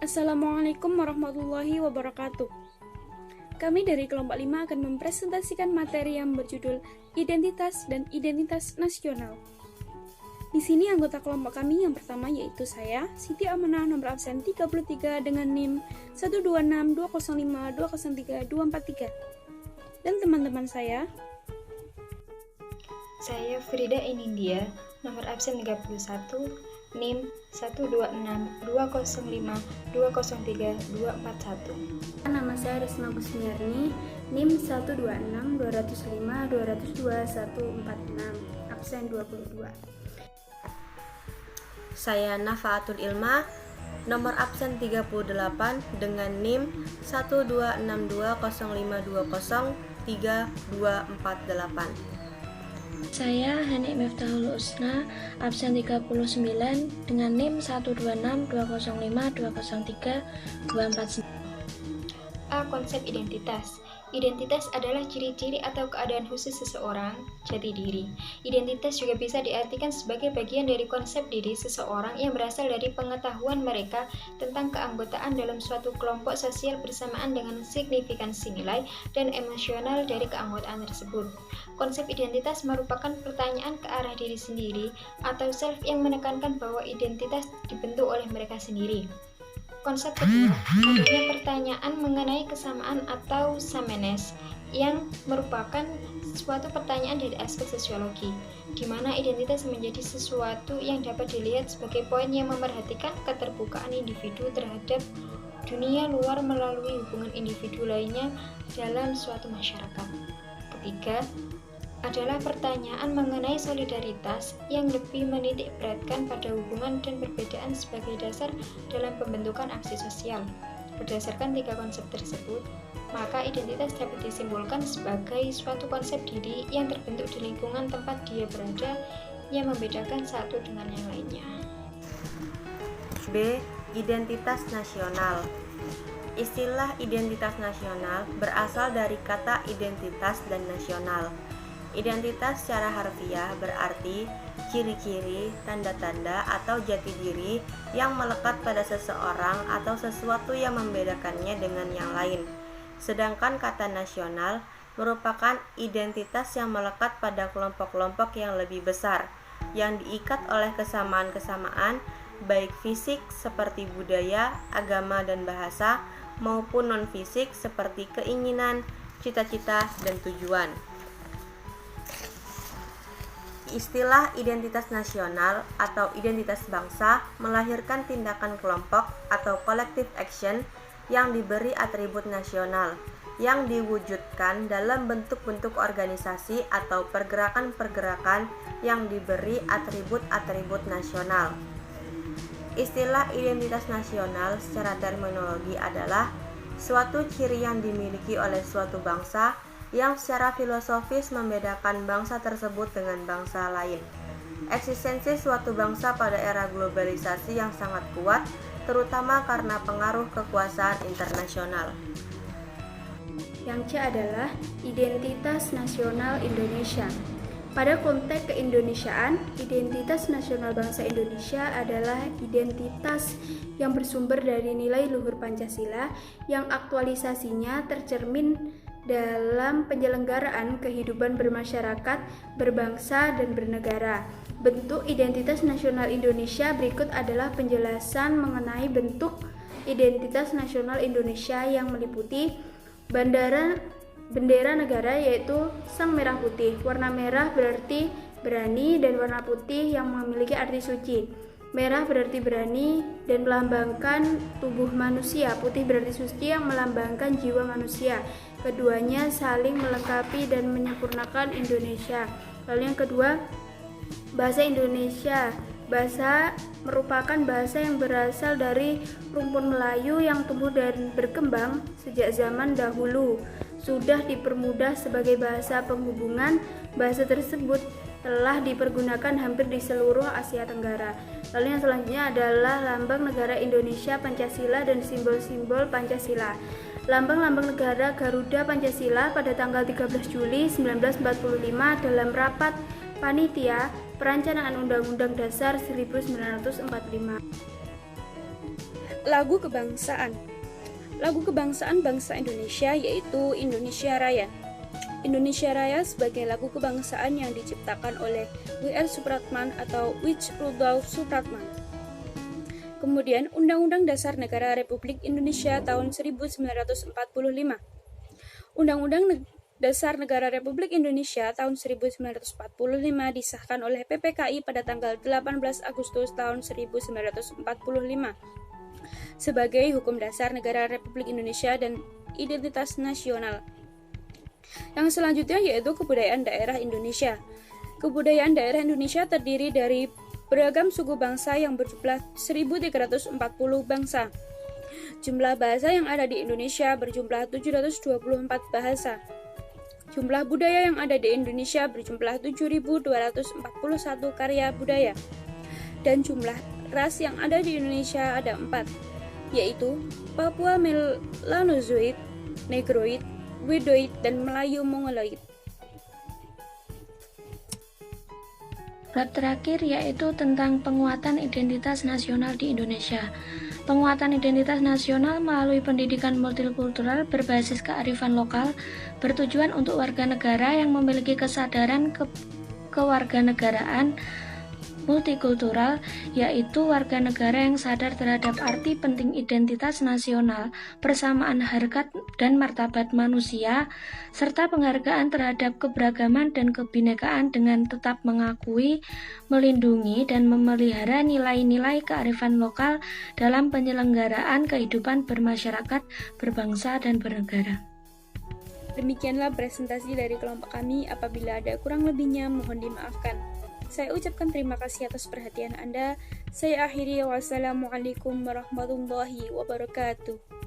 Assalamualaikum warahmatullahi wabarakatuh. Kami dari kelompok 5 akan mempresentasikan materi yang berjudul Identitas dan Identitas Nasional. Di sini anggota kelompok kami yang pertama yaitu saya, Siti Amanah, nomor absen 33 dengan NIM 126205203 dan teman-teman saya. Saya Frida Inindia, nomor absen 31, NIM 126205203 Nama saya Risma Gusmiarni, NIM 12620520146, absen 22. Saya Nafaatul Ilma, nomor absen 38 dengan NIM 1262052032448. Saya Hanik Miftahul Husna, absen 39 dengan NIM 12620520324. A. Konsep identitas. Identitas adalah ciri-ciri atau keadaan khusus seseorang, jati diri. Identitas juga bisa diartikan sebagai bagian dari konsep diri seseorang yang berasal dari pengetahuan mereka tentang keanggotaan dalam suatu kelompok sosial bersamaan dengan signifikansi nilai dan emosional dari keanggotaan tersebut. Konsep identitas merupakan pertanyaan ke arah diri sendiri atau self yang menekankan bahwa identitas dibentuk oleh mereka sendiri. Konsep kedua, adanya pertanyaan mengenai kesamaan atau sameness yang merupakan suatu pertanyaan dari aspek sosiologi, di mana identitas menjadi sesuatu yang dapat dilihat sebagai poin yang memerhatikan keterbukaan individu terhadap dunia luar melalui hubungan individu lainnya dalam suatu masyarakat. Ketiga, adalah pertanyaan mengenai solidaritas yang lebih menitik beratkan pada hubungan dan perbedaan sebagai dasar dalam pembentukan aksi sosial. Berdasarkan tiga konsep tersebut, maka identitas dapat disimpulkan sebagai suatu konsep diri yang terbentuk di lingkungan tempat dia berada yang membedakan satu dengan yang lainnya. B. Identitas nasional. Istilah identitas nasional berasal dari kata identitas dan nasional. Identitas secara harfiah berarti ciri-ciri, tanda-tanda, atau jati diri yang melekat pada seseorang atau sesuatu yang membedakannya dengan yang lain. Sedangkan kata nasional merupakan identitas yang melekat pada kelompok-kelompok yang lebih besar, yang diikat oleh kesamaan-kesamaan baik fisik seperti budaya, agama, dan bahasa, maupun non-fisik seperti keinginan, cita-cita, dan tujuan. Istilah identitas nasional atau identitas bangsa melahirkan tindakan kelompok atau collective action yang diberi atribut nasional, yang diwujudkan dalam bentuk-bentuk organisasi atau pergerakan-pergerakan yang diberi atribut-atribut nasional. Istilah identitas nasional secara terminologi adalah suatu ciri yang dimiliki oleh suatu bangsa yang secara filosofis membedakan bangsa tersebut dengan bangsa lain. Eksistensi suatu bangsa pada era globalisasi yang sangat kuat, terutama karena pengaruh kekuasaan internasional. Yang C adalah identitas nasional Indonesia. Pada konteks keindonesiaan, identitas nasional bangsa Indonesia adalah identitas yang bersumber dari nilai luhur Pancasila yang aktualisasinya tercermin dalam penyelenggaraan kehidupan bermasyarakat, berbangsa, dan bernegara. Bentuk identitas nasional Indonesia berikut adalah penjelasan mengenai bentuk identitas nasional Indonesia yang meliputi bendera negara yaitu sang merah putih. Warna merah berarti berani dan warna putih yang memiliki arti suci. Merah berarti berani dan melambangkan tubuh manusia, putih berarti suci yang melambangkan jiwa manusia. Keduanya saling melengkapi dan menyempurnakan Indonesia. Lalu yang kedua, bahasa Indonesia. Bahasa merupakan bahasa yang berasal dari rumpun Melayu yang tumbuh dan berkembang sejak zaman dahulu. Sudah dipermudah sebagai bahasa penghubungan, bahasa tersebut telah dipergunakan hampir di seluruh Asia Tenggara. Lalu yang selanjutnya adalah lambang negara Indonesia Pancasila dan simbol-simbol Pancasila. Lambang-lambang negara Garuda Pancasila pada tanggal 13 Juli 1945 dalam rapat Panitia Perencanaan Undang-Undang Dasar 1945. Lagu kebangsaan. Lagu kebangsaan bangsa Indonesia yaitu Indonesia Raya. Indonesia Raya sebagai lagu kebangsaan yang diciptakan oleh W.R. Supratman atau Wich Rudolf Supratman. Kemudian Undang-Undang Dasar Negara Republik Indonesia tahun 1945. Undang-Undang Dasar Negara Republik Indonesia tahun 1945 disahkan oleh PPKI pada tanggal 18 Agustus tahun 1945 sebagai hukum dasar negara Republik Indonesia dan identitas nasional. Yang selanjutnya yaitu kebudayaan daerah Indonesia. Kebudayaan daerah Indonesia terdiri dari beragam suku bangsa yang berjumlah 1.340 bangsa. Jumlah bahasa yang ada di Indonesia berjumlah 724 bahasa. Jumlah budaya yang ada di Indonesia berjumlah 7.241 karya budaya. Dan jumlah ras yang ada di Indonesia ada 4, yaitu Papua Melanozoid, Negroid, Wedoid, dan Melayu Mongoloid. Bab terakhir yaitu tentang penguatan identitas nasional di Indonesia. Penguatan identitas nasional melalui pendidikan multikultural berbasis kearifan lokal bertujuan untuk warga negara yang memiliki kesadaran kewarganegaraan multikultural, yaitu warga negara yang sadar terhadap arti penting identitas nasional, persamaan harkat dan martabat manusia, serta penghargaan terhadap keberagaman dan kebinekaan dengan tetap mengakui, melindungi, dan memelihara nilai-nilai kearifan lokal dalam penyelenggaraan kehidupan bermasyarakat, berbangsa, dan bernegara. Demikianlah presentasi dari kelompok kami. Apabila ada kurang lebihnya, mohon dimaafkan. Saya ucapkan terima kasih atas perhatian Anda. Saya akhiri, wassalamualaikum warahmatullahi wabarakatuh.